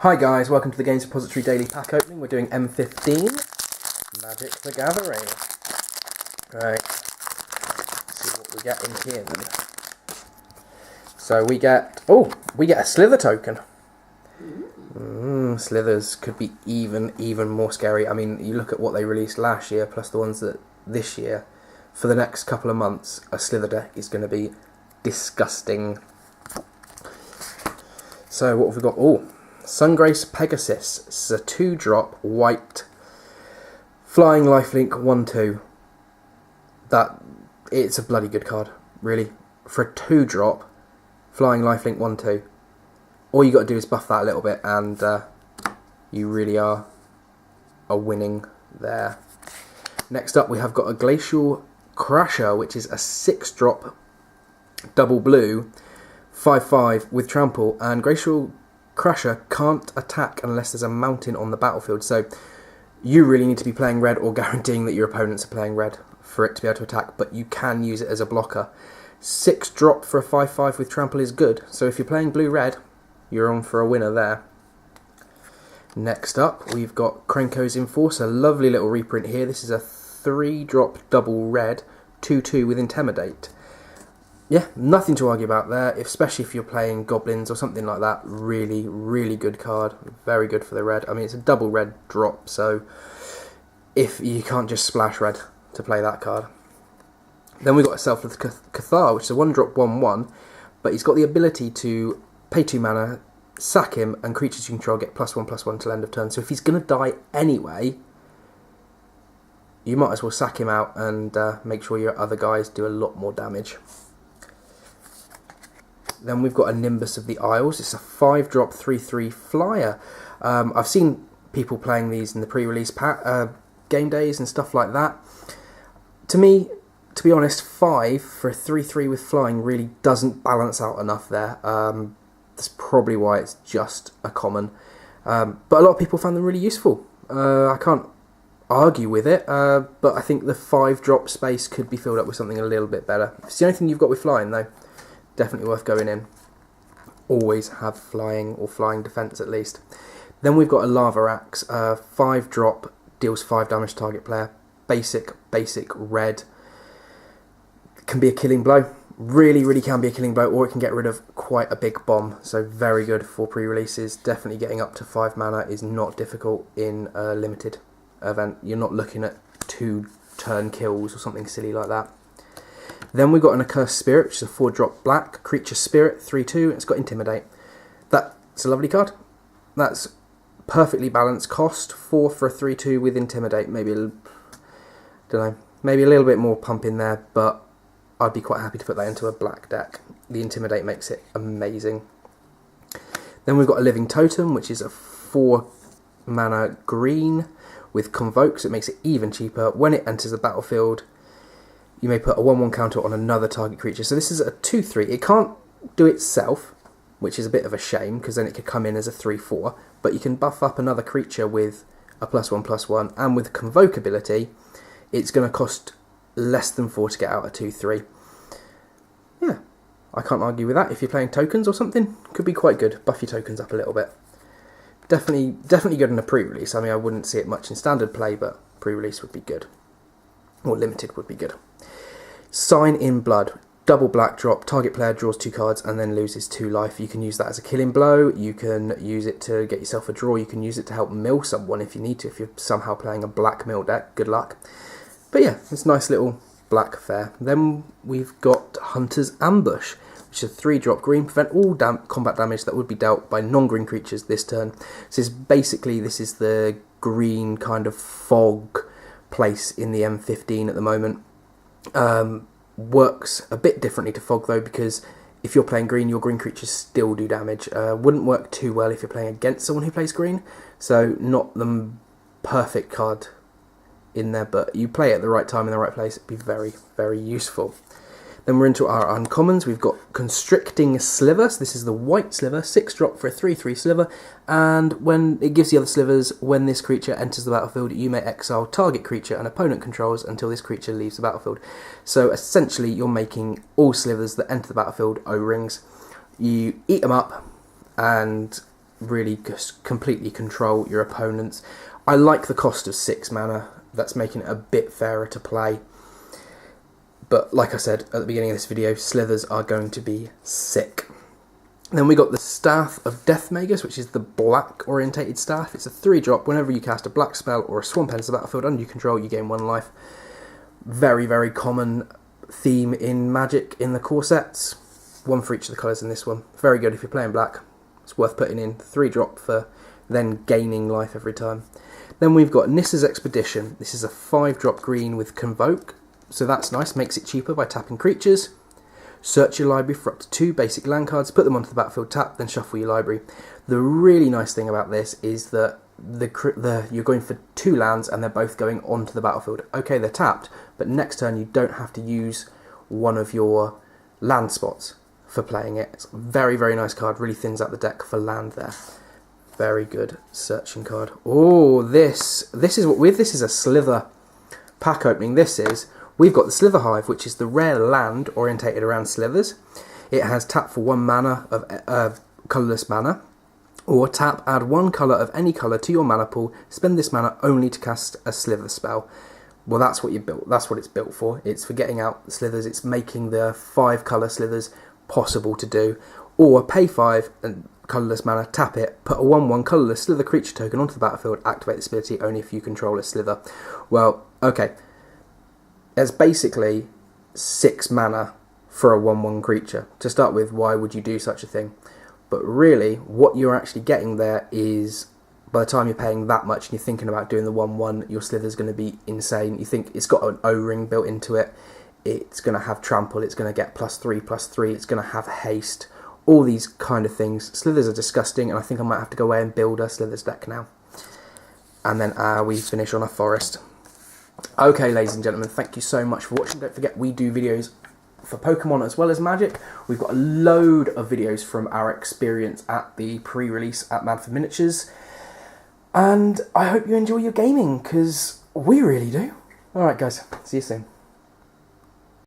Hi guys, welcome to the Games Repository Daily Pack Opening. We're doing M15, Magic the Gathering. Right, let's see what we get in here then. So we get a Slither token. Slithers could be even more scary. I mean, you look at what they released last year, plus the ones that this year. For the next couple of months, a Slither deck is going to be disgusting. So what have we got? Oh, Grace Pegasus. This is a 2-drop white flying lifelink 1/2. It's a bloody good card, really. For a 2-drop flying lifelink 1/2, all you got to do is buff that a little bit, and you really are winning there. Next up, we have got a Glacial Crasher, which is a 6-drop double blue 5/5 with trample, and Glacial Crasher can't attack unless there's a mountain on the battlefield, so you really need to be playing red or guaranteeing that your opponents are playing red for it to be able to attack, but you can use it as a blocker. 6-drop for a 5/5 with trample is good, so if you're playing blue-red, you're on for a winner there. Next up, we've got Ozium Force, a lovely little reprint here. This is a 3-drop double red 2/2 with Intimidate. Yeah, nothing to argue about there, especially if you're playing goblins or something like that. Really good card. Very good for the red. I mean, it's a double red drop, so if you can't just splash red to play that card. Then we've got a Selfless Cathar, which is a 1-drop 1/1, but he's got the ability to pay 2 mana, sack him, and creatures you control get +1/+1 till end of turn. So if he's going to die anyway, you might as well sack him out and make sure your other guys do a lot more damage. Then we've got a Nimbus of the Isles. It's a 5-drop 3/3 flyer. I've seen people playing these in the pre-release game days and stuff like that. To me, to be honest, 5 for a 3/3 with flying really doesn't balance out enough there. That's probably why it's just a common. But a lot of people found them really useful. I can't argue with it, but I think the 5-drop space could be filled up with something a little bit better. If it's the only thing you've got with flying, though, definitely worth going in. Always have flying or flying defense at least. Then we've got a Lava Axe, 5-drop, deals 5 damage to target player. Basic red. Can be a killing blow. Really can be a killing blow, or it can get rid of quite a big bomb. So very good for pre-releases. Definitely getting up to 5 mana is not difficult in a limited event. You're not looking at 2-turn kills or something silly like that. Then we've got an Accursed Spirit, which is a 4-drop black creature spirit 3/2. It's got Intimidate. That's a lovely card. That's perfectly balanced cost. 4 for a 3/2 with Intimidate. Maybe maybe a little bit more pump in there, but I'd be quite happy to put that into a black deck. The Intimidate makes it amazing. Then we've got a Living Totem, which is a 4-mana green with Convoke, so it makes it even cheaper. When it enters the battlefield, you may put a 1/1 counter on another target creature. So this is a 2/3. It can't do itself, which is a bit of a shame, because then it could come in as a 3/4. But you can buff up another creature with a +1/+1, and with Convoke ability, it's going to cost less than 4 to get out a 2/3. Yeah, I can't argue with that. If you're playing tokens or something, could be quite good. Buffy Tokens up a little bit. Definitely good in a pre-release. I mean, I wouldn't see it much in standard play, but pre-release would be good. Or limited would be good. Sign in Blood, double black drop, target player draws 2 cards and then loses 2 life. You can use that as a killing blow, you can use it to get yourself a draw, you can use it to help mill someone if you need to, if you're somehow playing a black mill deck, good luck. But yeah, it's a nice little black fare. Then we've got Hunter's Ambush, which is a 3-drop green, prevent all combat damage that would be dealt by non-green creatures this turn. So this is the green kind of fog place in the M15 at the moment. Works a bit differently to fog though, because if you're playing green, your green creatures still do damage. Wouldn't work too well if you're playing against someone who plays green, so not the perfect card in there, but you play it at the right time in the right place, it'd be very useful. Then we're into our uncommons. We've got Constricting Silvers. This is the white sliver, 6-drop for a 3/3 sliver, and when it gives the other slivers, when this creature enters the battlefield, you may exile target creature an opponent controls until this creature leaves the battlefield. So essentially, you're making all slivers that enter the battlefield O-rings. You eat them up, and really just completely control your opponents. I like the cost of 6 mana. That's making it a bit fairer to play. But like I said at the beginning of this video, slithers are going to be sick. Then we got the Staff of Death Magus, which is the black orientated staff. It's a 3-drop. Whenever you cast a black spell or a swamp enters the battlefield under your control, you gain 1 life. Very, very common theme in Magic in the core sets. 1 for each of the colours in this one. Very good if you're playing black. It's worth putting in. 3-drop for then gaining life every time. Then we've got Nissa's Expedition. This is a 5-drop green with Convoke. So that's nice. Makes it cheaper by tapping creatures. Search your library for up to 2 basic land cards, put them onto the battlefield, tap, then shuffle your library. The really nice thing about this is that you're going for 2 lands and they're both going onto the battlefield. Okay, they're tapped, but next turn you don't have to use one of your land spots for playing it. It's a very, very nice card, really thins out the deck for land there. Very good searching card. Oh, this is a Slither pack opening. We've got the Sliver Hive, which is the rare land orientated around slivers. It has tap for 1 mana of colourless mana, or tap, add 1 colour of any colour to your mana pool, spend this mana only to cast a Sliver spell. Well, that's what it's built for. It's for getting out slithers. It's making the 5 colour slithers possible to do. Or pay 5 and colourless mana, tap it, put a 1/1 colourless slither creature token onto the battlefield, activate this ability only if you control a slither. Well, okay. There's basically 6 mana for a 1/1 creature. To start with, why would you do such a thing? But really, what you're actually getting there is, by the time you're paying that much and you're thinking about doing the 1/1, your slither's going to be insane. You think it's got an O-ring built into it. It's going to have trample. It's going to get +3/+3. It's going to have haste. All these kind of things. Slithers are disgusting, and I think I might have to go away and build a slithers deck now. And then we finish on a forest. Okay, ladies and gentlemen, thank you so much for watching. Don't forget, we do videos for Pokemon as well as Magic. We've got a load of videos from our experience at the pre-release at Mad for Miniatures. And I hope you enjoy your gaming, because we really do. Alright guys, see you soon.